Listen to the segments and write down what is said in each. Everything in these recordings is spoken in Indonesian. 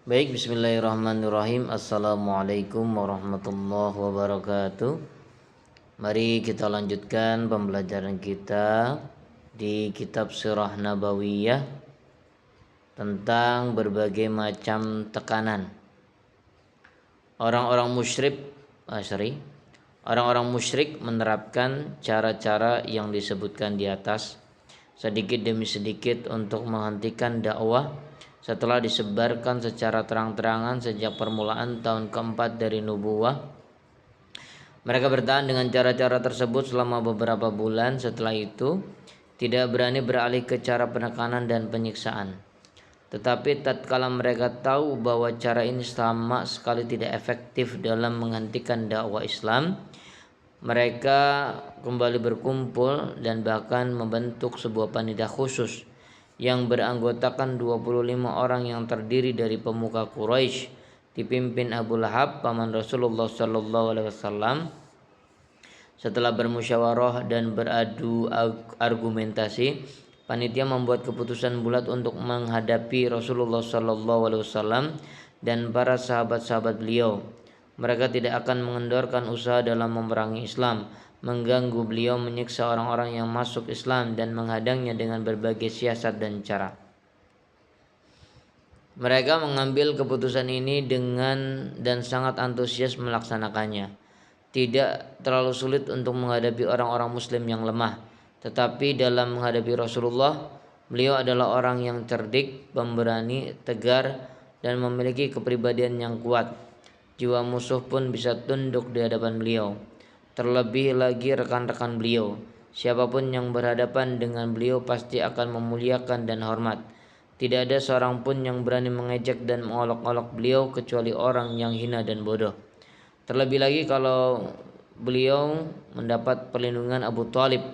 Baik, bismillahirrahmanirrahim. Assalamualaikum warahmatullahi wabarakatuh. Mari kita lanjutkan pembelajaran kita di kitab Sirah Nabawiyah tentang berbagai macam tekanan. Orang-orang musyrik menerapkan cara-cara yang disebutkan di atas sedikit demi sedikit untuk menghentikan dakwah setelah disebarkan secara terang-terangan sejak permulaan tahun keempat dari nubuwah. Mereka bertahan dengan cara-cara tersebut selama beberapa bulan. Setelah itu tidak berani beralih ke cara penekanan dan penyiksaan. Tetapi tatkala mereka tahu bahwa cara ini sama sekali tidak efektif dalam menghentikan dakwah Islam, mereka kembali berkumpul dan bahkan membentuk sebuah panitia khusus yang beranggotakan 25 orang yang terdiri dari pemuka Quraisy dipimpin Abu Lahab paman Rasulullah sallallahu alaihi wasallam. Setelah bermusyawarah dan beradu argumentasi, panitia membuat keputusan bulat untuk menghadapi Rasulullah sallallahu alaihi wasallam dan para sahabat-sahabat beliau. Mereka tidak akan mengendorkan usaha dalam memerangi Islam, mengganggu beliau, menyiksa orang-orang yang masuk Islam dan menghadangnya dengan berbagai siasat dan cara. Mereka mengambil keputusan ini dan sangat antusias melaksanakannya. Tidak terlalu sulit untuk menghadapi orang-orang muslim yang lemah, tetapi dalam menghadapi Rasulullah, beliau adalah orang yang cerdik, pemberani, tegar, dan memiliki kepribadian yang kuat. Jiwa musuh pun bisa tunduk di hadapan beliau. Terlebih lagi rekan-rekan beliau. Siapapun yang berhadapan dengan beliau pasti akan memuliakan dan hormat. Tidak ada seorang pun yang berani mengejek dan mengolok-olok beliau kecuali orang yang hina dan bodoh. Terlebih lagi kalau beliau mendapat perlindungan Abu Thalib.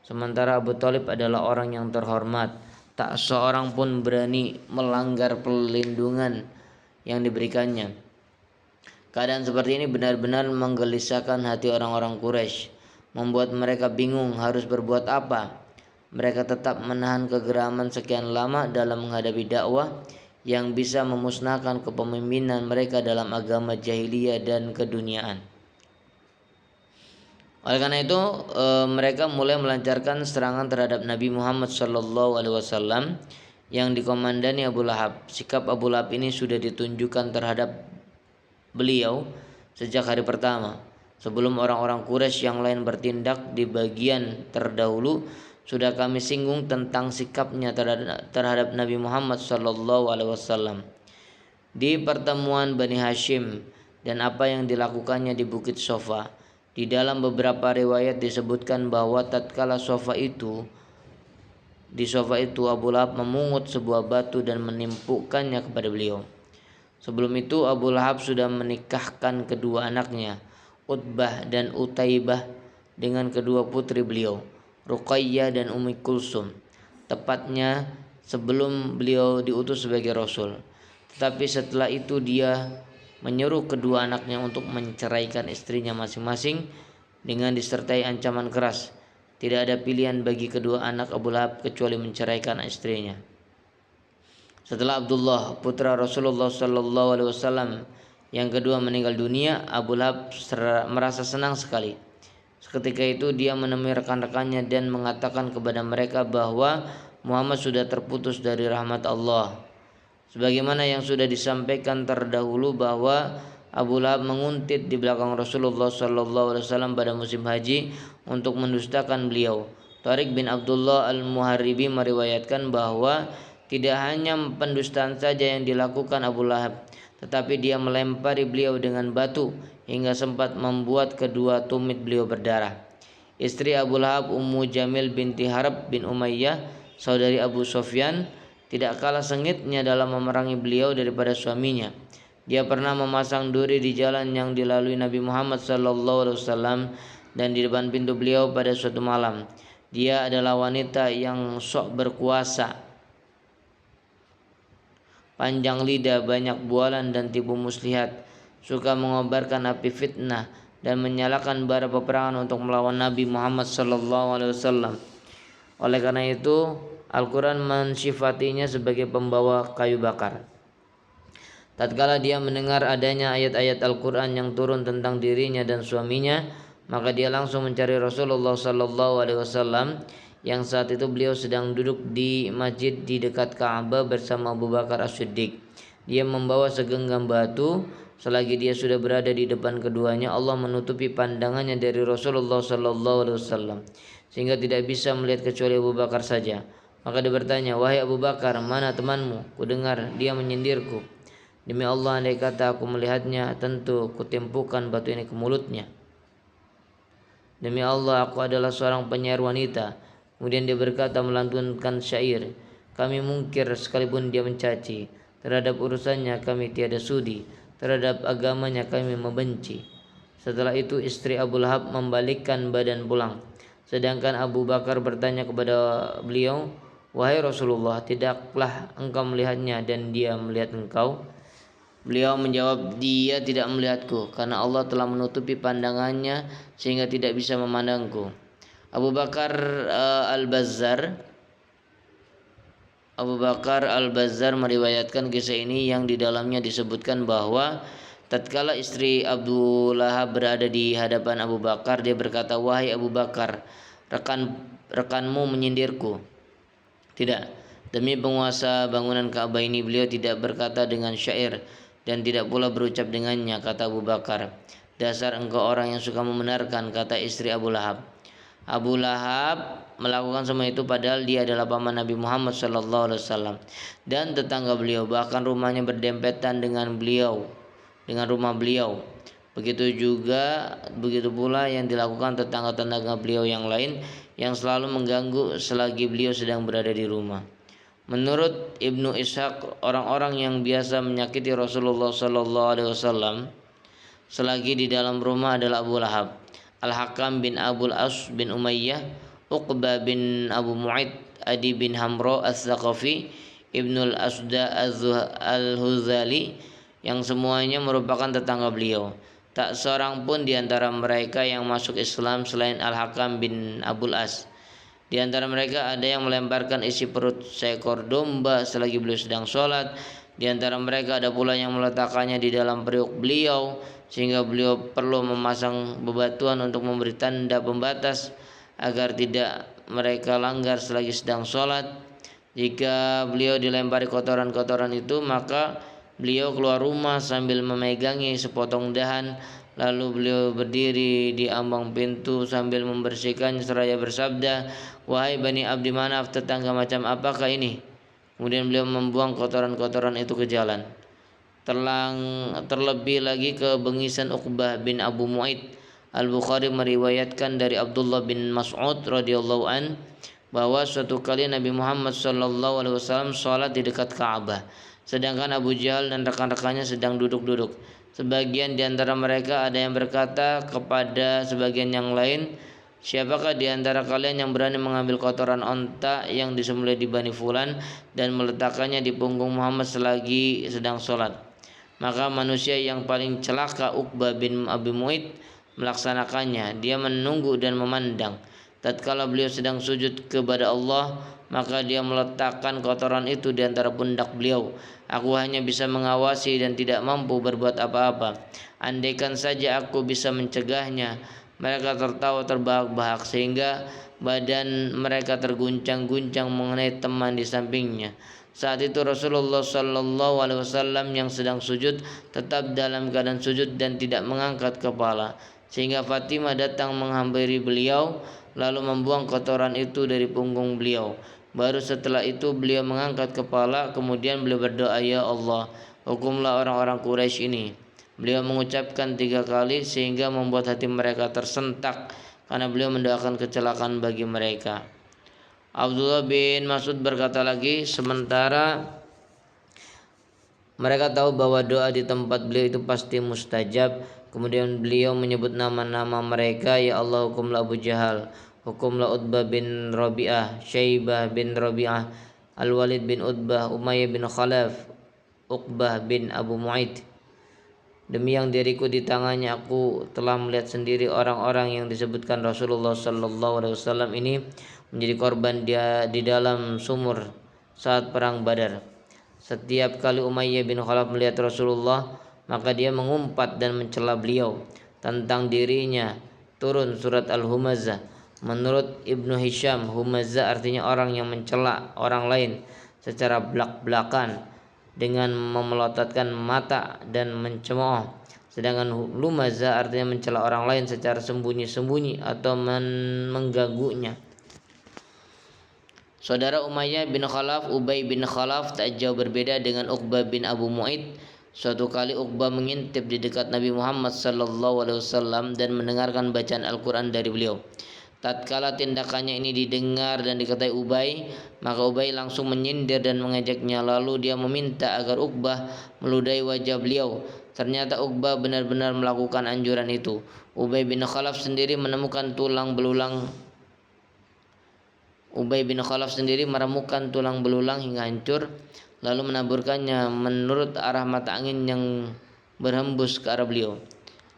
Sementara Abu Thalib adalah orang yang terhormat. Tak seorang pun berani melanggar perlindungan yang diberikannya. Keadaan seperti ini benar-benar menggelisahkan hati orang-orang Quraisy, membuat mereka bingung harus berbuat apa. Mereka tetap menahan kegeraman sekian lama dalam menghadapi dakwah yang bisa memusnahkan kepemimpinan mereka dalam agama jahiliyah dan keduniaan. Oleh karena itu, mereka mulai melancarkan serangan terhadap Nabi Muhammad SAW yang dikomandani Abu Lahab. Sikap Abu Lahab ini sudah ditunjukkan terhadap beliau sejak hari pertama. Sebelum orang-orang Quraisy yang lain bertindak di bagian terdahulu, sudah kami singgung tentang sikapnya terhadap Nabi Muhammad SAW di pertemuan Bani Hashim dan apa yang dilakukannya di Bukit Sofa. Di dalam beberapa riwayat disebutkan bahwa tatkala di sofa itu Abu Lahab memungut sebuah batu dan menimpukannya kepada beliau. Sebelum itu Abu Lahab sudah menikahkan kedua anaknya, Utbah dan Utaibah, dengan kedua putri beliau, Ruqayyah dan Ummi Kulsum, tepatnya sebelum beliau diutus sebagai Rasul. Tetapi setelah itu dia menyuruh kedua anaknya untuk menceraikan istrinya masing-masing dengan disertai ancaman keras. Tidak ada pilihan bagi kedua anak Abu Lahab kecuali menceraikan istrinya. Setelah Abdullah putra Rasulullah SAW yang kedua meninggal dunia, Abu Lahab merasa senang sekali. Seketika itu dia menemui rekan-rekannya dan mengatakan kepada mereka bahwa Muhammad sudah terputus dari rahmat Allah. Sebagaimana yang sudah disampaikan terdahulu bahwa Abu Lahab menguntit di belakang Rasulullah SAW pada musim haji untuk mendustakan beliau. Tariq bin Abdullah al-Muharibi meriwayatkan bahwa tidak hanya pendustaan saja yang dilakukan Abu Lahab, tetapi dia melempari beliau dengan batu hingga sempat membuat kedua tumit beliau berdarah. Istri Abu Lahab, Ummu Jamil binti Harb bin Umayyah, saudari Abu Sufyan, tidak kalah sengitnya dalam memerangi beliau daripada suaminya. Dia pernah memasang duri di jalan yang dilalui Nabi Muhammad SAW dan di depan pintu beliau pada suatu malam. Dia adalah wanita yang sok berkuasa, panjang lidah, banyak bualan dan tipu muslihat, suka mengobarkan api fitnah dan menyalakan bara peperangan untuk melawan Nabi Muhammad SAW. Oleh karena itu, Al-Quran mensifatinya sebagai pembawa kayu bakar. Tatkala dia mendengar adanya ayat-ayat Al-Quran yang turun tentang dirinya dan suaminya, maka dia langsung mencari Rasulullah sallallahu alaihi wasallam yang saat itu beliau sedang duduk di masjid di dekat Ka'bah bersama Abu Bakar As-Siddiq. Dia membawa segenggam batu. Selagi dia sudah berada di depan keduanya, Allah menutupi pandangannya dari Rasulullah sallallahu alaihi wasallam sehingga tidak bisa melihat kecuali Abu Bakar saja. Maka dia bertanya, "Wahai Abu Bakar, mana temanmu? Kudengar dia menyindirku. Demi Allah, andai kata aku melihatnya, tentu kutimpukan batu ini ke mulutnya. Demi Allah, aku adalah seorang penyair wanita." Kemudian dia berkata melantunkan syair, "Kami mungkir sekalipun dia mencaci. Terhadap urusannya kami tiada sudi. Terhadap agamanya kami membenci." Setelah itu istri Abu Lahab membalikkan badan pulang. Sedangkan Abu Bakar bertanya kepada beliau, "Wahai Rasulullah, tidaklah engkau melihatnya dan dia melihat engkau?" Beliau menjawab, "Dia tidak melihatku karena Allah telah menutupi pandangannya sehingga tidak bisa memandangku." Abu Bakar Al-Bazzar Abu Bakar Al-Bazzar meriwayatkan kisah ini yang di dalamnya disebutkan bahwa tatkala istri Abu Lahab berada di hadapan Abu Bakar, dia berkata, "Wahai Abu Bakar, rekanmu menyindirku." Tidak, demi penguasa bangunan Ka'bah ini beliau tidak berkata dengan syair dan tidak pula berucap dengannya, kata Abu Bakar. "Dasar engkau orang yang suka membenarkan," kata istri Abu Lahab. Abu Lahab melakukan semua itu padahal dia adalah paman Nabi Muhammad SAW dan tetangga beliau, bahkan rumahnya berdempetan dengan rumah beliau. Begitu pula yang dilakukan tetangga-tetangga beliau yang lain yang selalu mengganggu selagi beliau sedang berada di rumah. Menurut Ibnu Ishaq, orang-orang yang biasa menyakiti Rasulullah SAW selagi di dalam rumah adalah Abu Lahab, Al-Hakam bin Abul As bin Umayyah, Uqbah bin Abu Mu'aid, Adi bin Hamro As-Saqafi, Ibnul Asda Al-Huzali, yang semuanya merupakan tetangga beliau. Tak seorang pun di antara mereka yang masuk Islam selain Al-Hakam bin Abul As. Di antara mereka ada yang melemparkan isi perut seekor domba selagi beliau sedang sholat. Di antara mereka ada pula yang meletakkannya di dalam periuk beliau sehingga beliau perlu memasang bebatuan untuk memberi tanda pembatas agar tidak mereka langgar selagi sedang sholat. Jika beliau dilempari kotoran-kotoran itu, maka beliau keluar rumah sambil memegangi sepotong dahan. Lalu beliau berdiri di ambang pintu sambil membersihkannya seraya bersabda, "Wahai Bani Abdi Manaf, tetangga macam apakah ini?" Kemudian beliau membuang kotoran-kotoran itu ke jalan. Terlebih lagi kebengisan Uqbah bin Abu Mu'aid. Al-Bukhari meriwayatkan dari Abdullah bin Mas'ud radhiyallahu an bahwa suatu kali Nabi Muhammad SAW sholat di dekat Ka'bah, sedangkan Abu Jahal dan rekan-rekannya sedang duduk-duduk. Sebagian di antara mereka ada yang berkata kepada sebagian yang lain, "Siapakah di antara kalian yang berani mengambil kotoran onta yang disembelih di Bani Fulan dan meletakkannya di punggung Muhammad selagi sedang sholat?" Maka manusia yang paling celaka, Uqbah bin Abi Mu'aid, melaksanakannya. Dia menunggu dan memandang. Tatkala beliau sedang sujud kepada Allah, maka dia meletakkan kotoran itu di antara pundak beliau. "Aku hanya bisa mengawasi dan tidak mampu berbuat apa-apa. Andaikan saja aku bisa mencegahnya." Mereka tertawa terbahak-bahak sehingga badan mereka terguncang-guncang mengenai teman di sampingnya. Saat itu Rasulullah SAW yang sedang sujud tetap dalam keadaan sujud dan tidak mengangkat kepala, sehingga Fatimah datang menghampiri beliau lalu membuang kotoran itu dari punggung beliau. Baru setelah itu beliau mengangkat kepala, kemudian beliau berdoa, "Ya Allah, hukumlah orang-orang Quraisy ini." Beliau mengucapkan 3 kali sehingga membuat hati mereka tersentak karena beliau mendoakan kecelakaan bagi mereka. Abdullah bin Mas'ud berkata lagi, sementara mereka tahu bahwa doa di tempat beliau itu pasti mustajab, kemudian beliau menyebut nama-nama mereka, "Ya Allah, hukumlah Abu Jahal, hukumlah Utbah bin Rabi'ah, Syaibah bin Rabi'ah, Al-Walid bin Utbah, Umayyah bin Khalaf, Uqbah bin Abu Mu'aid. Demi yang diriku di tangannya, aku telah melihat sendiri orang-orang yang disebutkan Rasulullah SAW ini menjadi korban dia di dalam sumur saat perang Badar. Setiap kali Umayyah bin Khalaf melihat Rasulullah, maka dia mengumpat dan mencela beliau. Tentang dirinya turun surat Al-Humazah. Menurut Ibnu Hisham, Humazah artinya orang yang mencela orang lain secara belak-belakan dengan memelototkan mata dan mencemooh. Sedangkan Lumazah artinya mencela orang lain secara sembunyi-sembunyi atau mengganggunya. Saudara Umayyah bin Khalaf, Ubay bin Khalaf, tak jauh berbeda dengan Uqbah bin Abu Mu'id. Suatu kali Uqbah mengintip di dekat Nabi Muhammad SAW dan mendengarkan bacaan Al-Quran dari beliau. Tatkala tindakannya ini didengar dan diketahui Ubay, maka Ubay langsung menyindir dan mengejaknya. Lalu dia meminta agar Uqbah meludahi wajah beliau. Ternyata Uqbah benar-benar melakukan anjuran itu. Ubay bin Khalaf sendiri menemukan tulang belulang Ubay bin Khalaf sendiri meremukan tulang belulang hingga hancur, lalu menaburkannya menurut arah mata angin yang berhembus ke arah beliau.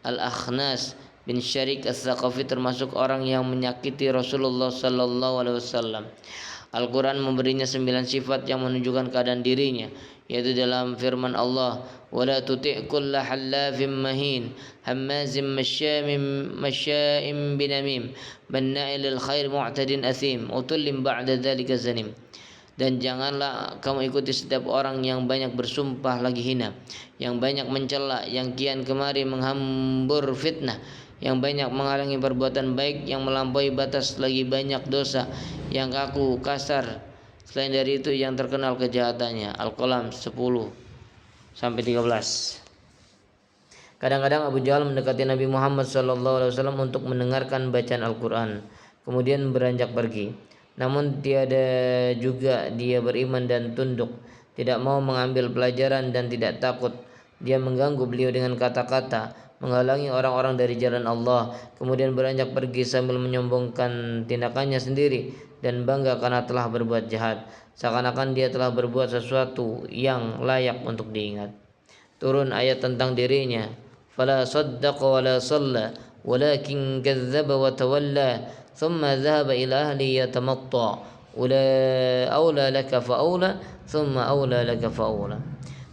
Al-Akhnas bin Syarik As-Saqafi termasuk orang yang menyakiti Rasulullah SAW. Al-Quran memberinya 9 sifat yang menunjukkan keadaan dirinya, yaitu dalam firman Allah, وَلَا تُطِعْ كُلَّ حَلَّافٍ مَهِينٍ هَمَّازٍ مَشَّاءٍ بِنَمِيمٍ مَنَّاعٍ لِلْخَيْرِ مُعْتَدٍ أَثِيمٍ عُتُلٍّ بَعْدَ ذَلِكَ زَنِيمٍ. Dan janganlah kamu ikuti setiap orang yang banyak bersumpah lagi hina, yang banyak mencela, yang kian kemari menghambur fitnah, yang banyak menghalangi perbuatan baik, yang melampaui batas, lagi banyak dosa, yang kaku, kasar. Selain dari itu yang terkenal kejahatannya. Al-Qalam 10-13. Kadang-kadang Abu Jahal mendekati Nabi Muhammad SAW untuk mendengarkan bacaan Al-Quran, kemudian beranjak pergi. Namun tiada juga dia beriman dan tunduk, tidak mau mengambil pelajaran dan tidak takut. Dia mengganggu beliau dengan kata-kata, menghalangi orang-orang dari jalan Allah, kemudian beranjak pergi sambil menyombongkan tindakannya sendiri dan bangga karena telah berbuat jahat, seakan-akan dia telah berbuat sesuatu yang layak untuk diingat. Turun ayat tentang dirinya, fala saddaqa wala shalla walakin kadzdzaba wa tawalla thumma dhahaba ila ahli yatamatta aula laka fa aula thumma aula laka fa aula.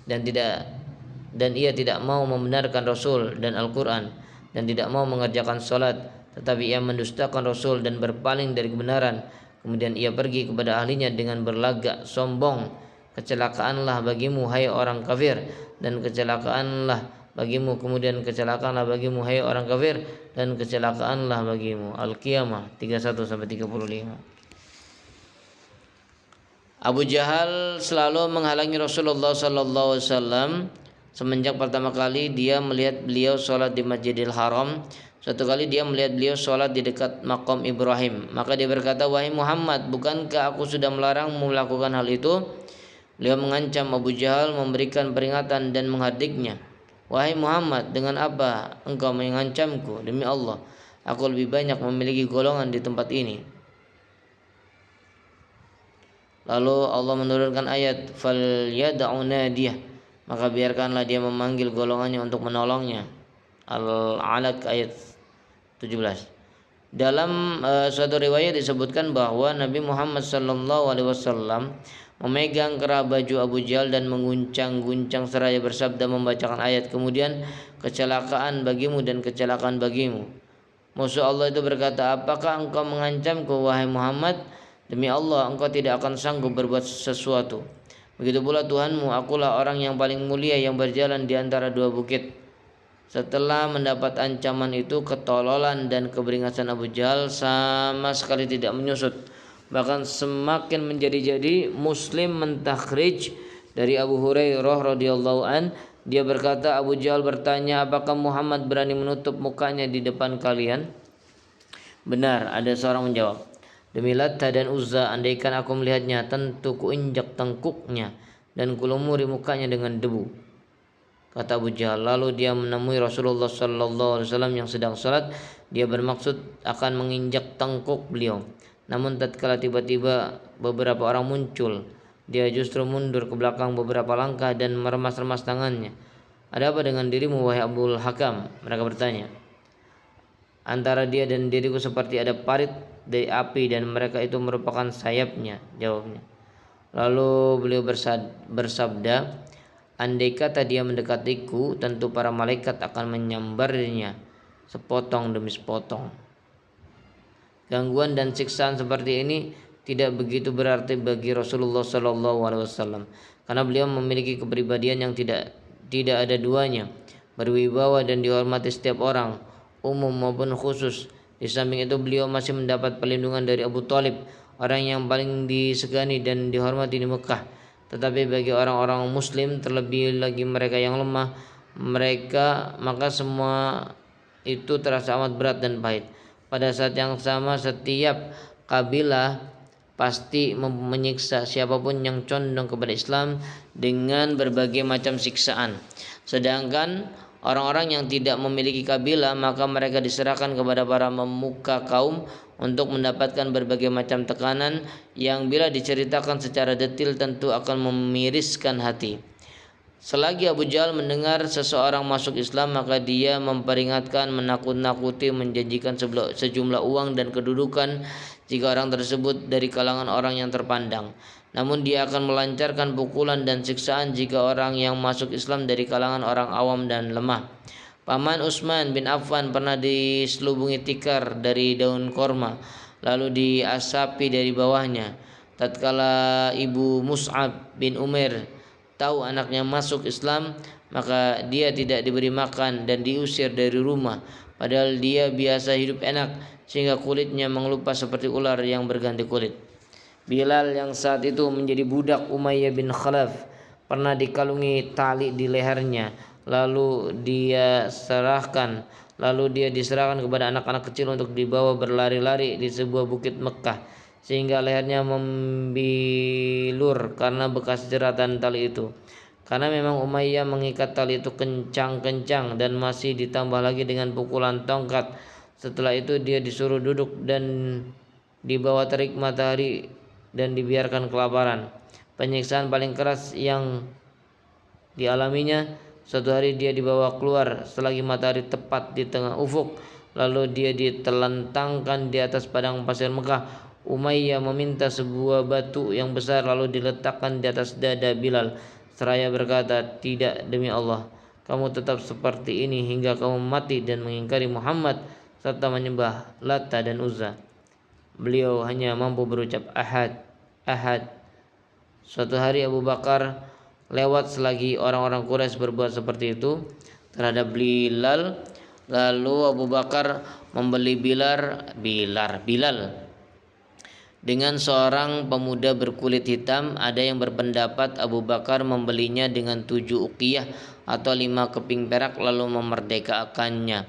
Dan ia tidak mau membenarkan Rasul dan Al-Quran dan tidak mau mengerjakan salat, tetapi ia mendustakan Rasul dan berpaling dari kebenaran. Kemudian ia pergi kepada ahlinya dengan berlagak sombong. Kecelakaanlah bagimu hai orang kafir, dan kecelakaanlah bagimu, kemudian kecelakaanlah bagimu hai orang kafir, dan kecelakaanlah bagimu. Al-Qiyamah 31-35. Abu Jahal selalu menghalangi Rasulullah SAW semenjak pertama kali dia melihat beliau sholat di Masjidil Haram. Suatu kali dia melihat beliau sholat di dekat maqam Ibrahim. Maka dia berkata, wahai Muhammad, bukankah aku sudah melarangmu melakukan hal itu? Beliau mengancam Abu Jahal, memberikan peringatan dan menghardiknya. Wahai Muhammad, dengan apa engkau mengancamku? Demi Allah, aku lebih banyak memiliki golongan di tempat ini. Lalu Allah menurunkan ayat, falyad'u nadiyah, maka biarkanlah dia memanggil golongannya untuk menolongnya. Al-Alaq ayat 17. Dalam suatu riwayat disebutkan bahwa Nabi Muhammad SAW memegang kerah baju Abu Jahal dan mengguncang-guncang seraya bersabda membacakan ayat, kemudian kecelakaan bagimu dan kecelakaan bagimu. Musuh Allah itu berkata, apakah engkau mengancamku wahai Muhammad? Demi Allah, engkau tidak akan sanggup berbuat sesuatu. Begitu pula Tuhanmu, akulah orang yang paling mulia yang berjalan di antara dua bukit. Setelah mendapat ancaman itu, ketololan dan keberingasan Abu Jahal sama sekali tidak menyusut, bahkan semakin menjadi-jadi. Muslim mentakhrij dari Abu Hurairah radhiyallahu an, dia berkata, Abu Jahal bertanya, apakah Muhammad berani menutup mukanya di depan kalian? Benar, ada seorang menjawab, demi Latta dan Uzza, andaikan aku melihatnya, tentu kuinjak tengkuknya dan kulumuri mukanya dengan debu. Kata Abu Jahal. Lalu dia menemui Rasulullah SAW yang sedang salat. Dia bermaksud akan menginjak tengkuk beliau. Namun tatkala tiba-tiba beberapa orang muncul, dia justru mundur ke belakang beberapa langkah dan meremas-remas tangannya. Ada apa dengan dirimu wahai Abdul Hakam? Mereka bertanya. Antara dia dan diriku seperti ada parit dari api dan mereka itu merupakan sayapnya, jawabnya. Lalu beliau bersabda, andai kata dia mendekatiku, tentu para malaikat akan menyambarnya sepotong demi sepotong. Gangguan dan siksaan seperti ini tidak begitu berarti bagi Rasulullah SAW, karena beliau memiliki kepribadian yang tidak ada duanya, berwibawa dan dihormati setiap orang, umum maupun khusus. Di samping itu beliau masih mendapat perlindungan dari Abu Thalib, orang yang paling disegani dan dihormati di Mekah. Tetapi bagi orang-orang muslim, terlebih lagi mereka yang lemah, maka semua itu terasa amat berat dan pahit. Pada saat yang sama, setiap kabilah pasti menyiksa siapapun yang condong kepada Islam dengan berbagai macam siksaan. Sedangkan orang-orang yang tidak memiliki kabilah, maka mereka diserahkan kepada para pemuka kaum untuk mendapatkan berbagai macam tekanan yang bila diceritakan secara detail tentu akan memiriskan hati. Selagi Abu Jahal mendengar seseorang masuk Islam, maka dia memperingatkan, menakut-nakuti, menjanjikan sejumlah uang dan kedudukan jika orang tersebut dari kalangan orang yang terpandang. Namun dia akan melancarkan pukulan dan siksaan jika orang yang masuk Islam dari kalangan orang awam dan lemah. Paman Utsman bin Affan pernah diselubungi tikar dari daun korma, lalu diasapi dari bawahnya. Tatkala ibu Mus'ab bin Umair tahu anaknya masuk Islam, maka dia tidak diberi makan dan diusir dari rumah, padahal dia biasa hidup enak sehingga kulitnya mengelupas seperti ular yang berganti kulit. Bilal yang saat itu menjadi budak Umayyah bin Khalaf pernah dikalungi tali di lehernya, lalu dia diserahkan kepada anak-anak kecil untuk dibawa berlari-lari di sebuah bukit Mekah, sehingga lehernya membilur karena bekas jeratan tali itu. Karena memang Umayyah mengikat tali itu kencang-kencang dan masih ditambah lagi dengan pukulan tongkat. Setelah itu dia disuruh duduk dan di bawah terik matahari dan dibiarkan kelaparan. Penyiksaan paling keras yang dialaminya, suatu hari dia dibawa keluar selagi matahari tepat di tengah ufuk, lalu dia ditelentangkan di atas padang pasir Mekah. Umayyah meminta sebuah batu yang besar lalu diletakkan di atas dada Bilal seraya berkata, tidak, demi Allah, kamu tetap seperti ini hingga kamu mati dan mengingkari Muhammad serta menyembah Lata dan Uzza. Beliau hanya mampu berucap ahad, ahad. Suatu hari Abu Bakar lewat selagi orang-orang Quraisy berbuat seperti itu terhadap Bilal, lalu Abu Bakar membeli Bilal dengan seorang pemuda berkulit hitam. Ada yang berpendapat Abu Bakar membelinya dengan 7 uqiyah atau 5 keping perak lalu memerdekakannya.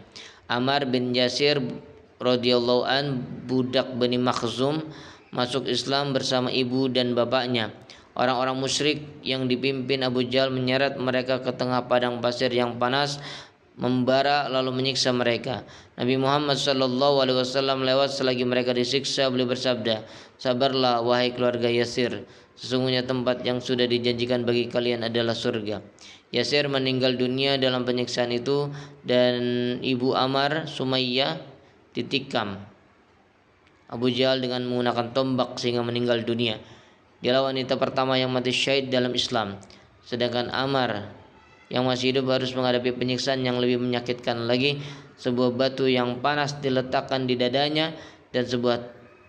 Ammar bin Yasir radhiyallahu an, budak Bani Makhzum, masuk Islam bersama ibu dan bapaknya. Orang-orang musyrik yang dipimpin Abu Jahal menyeret mereka ke tengah padang pasir yang panas membara lalu menyiksa mereka. Nabi Muhammad SAW lewat selagi mereka disiksa. Beliau bersabda, sabarlah wahai keluarga Yasir, sesungguhnya tempat yang sudah dijanjikan bagi kalian adalah surga. Yasir meninggal dunia dalam penyiksaan itu dan ibu Ammar, Sumayyah, ditikam Abu Jahal dengan menggunakan tombak sehingga meninggal dunia. Dialah wanita pertama yang mati syahid dalam Islam. Sedangkan Ammar yang masih hidup harus menghadapi penyiksaan yang lebih menyakitkan lagi. Sebuah batu yang panas diletakkan di dadanya dan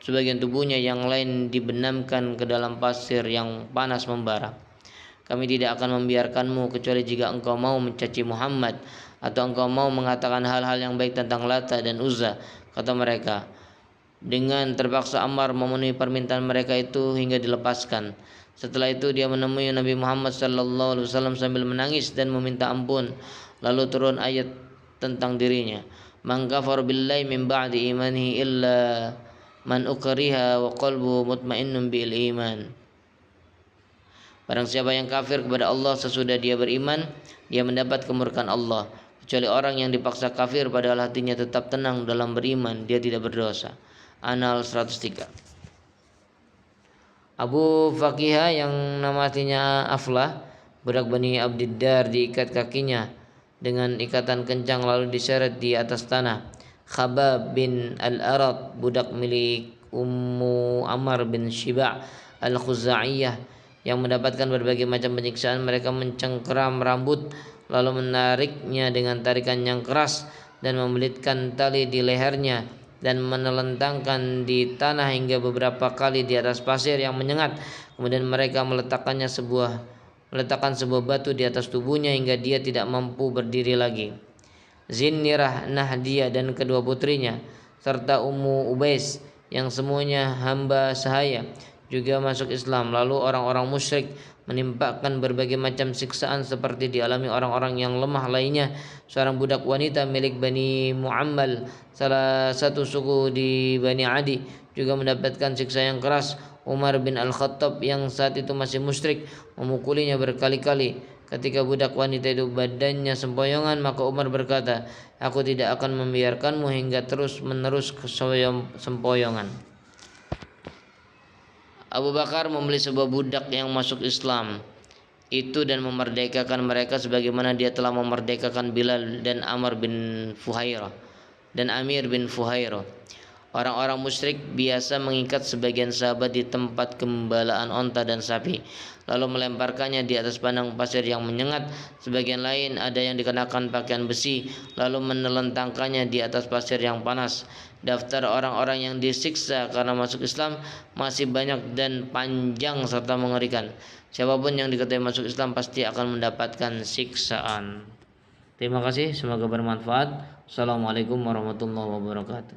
sebagian tubuhnya yang lain dibenamkan ke dalam pasir yang panas membara. Kami tidak akan membiarkanmu kecuali jika engkau mau mencaci Muhammad atau engkau mau mengatakan hal-hal yang baik tentang Lata dan Uzza, kata mereka. Dengan terpaksa Ammar memenuhi permintaan mereka itu hingga dilepaskan. Setelah itu dia menemui Nabi Muhammad SAW sambil menangis dan meminta ampun. Lalu turun ayat tentang dirinya. Man kafara billahi min ba'di imanihi illa man ukriha wa qalbuhu mutmainnun bil iman. Barang siapa yang kafir kepada Allah sesudah dia beriman, dia mendapat kemurkaan Allah, kecuali orang yang dipaksa kafir padahal hatinya tetap tenang dalam beriman, dia tidak berdosa. Anal 103. Abu Fakihah yang nama aslinya Aflah, budak Bani Abdiddar, diikat kakinya dengan ikatan kencang lalu diseret di atas tanah. Khabab bin Al-Arad, budak milik Ummu Ammar bin Shiba' Al-Khuza'iyah, yang mendapatkan berbagai macam penyiksaan. Mereka mencengkeram rambut lalu menariknya dengan tarikan yang keras dan membelitkan tali di lehernya dan menelentangkan di tanah hingga beberapa kali di atas pasir yang menyengat. Kemudian mereka meletakkan sebuah batu di atas tubuhnya hingga dia tidak mampu berdiri lagi. Zinnirah, Nahdiyah dan kedua putrinya serta Ummu Ubais yang semuanya hamba sahaya juga masuk Islam. Lalu orang-orang musyrik menimpakan berbagai macam siksaan seperti dialami orang-orang yang lemah lainnya. Seorang budak wanita milik Bani Muammal, salah satu suku di Bani Adi, juga mendapatkan siksa yang keras. Umar bin Al-Khattab yang saat itu masih musyrik memukulinya berkali-kali. Ketika budak wanita itu badannya sempoyongan, maka Umar berkata, "Aku tidak akan membiarkanmu hingga terus-menerus sempoyongan." Abu Bakar membeli sebuah budak yang masuk Islam itu dan memerdekakan mereka sebagaimana dia telah memerdekakan Bilal dan Amir bin Fuhairah. Orang-orang musyrik biasa mengikat sebagian sahabat di tempat gembalaan onta dan sapi, lalu melemparkannya di atas padang pasir yang menyengat. Sebagian lain ada yang dikenakan pakaian besi, lalu menelentangkannya di atas pasir yang panas. Daftar orang-orang yang disiksa karena masuk Islam masih banyak dan panjang serta mengerikan. Siapapun yang diketahui masuk Islam pasti akan mendapatkan siksaan. Terima kasih, semoga bermanfaat. Assalamualaikum warahmatullahi wabarakatuh.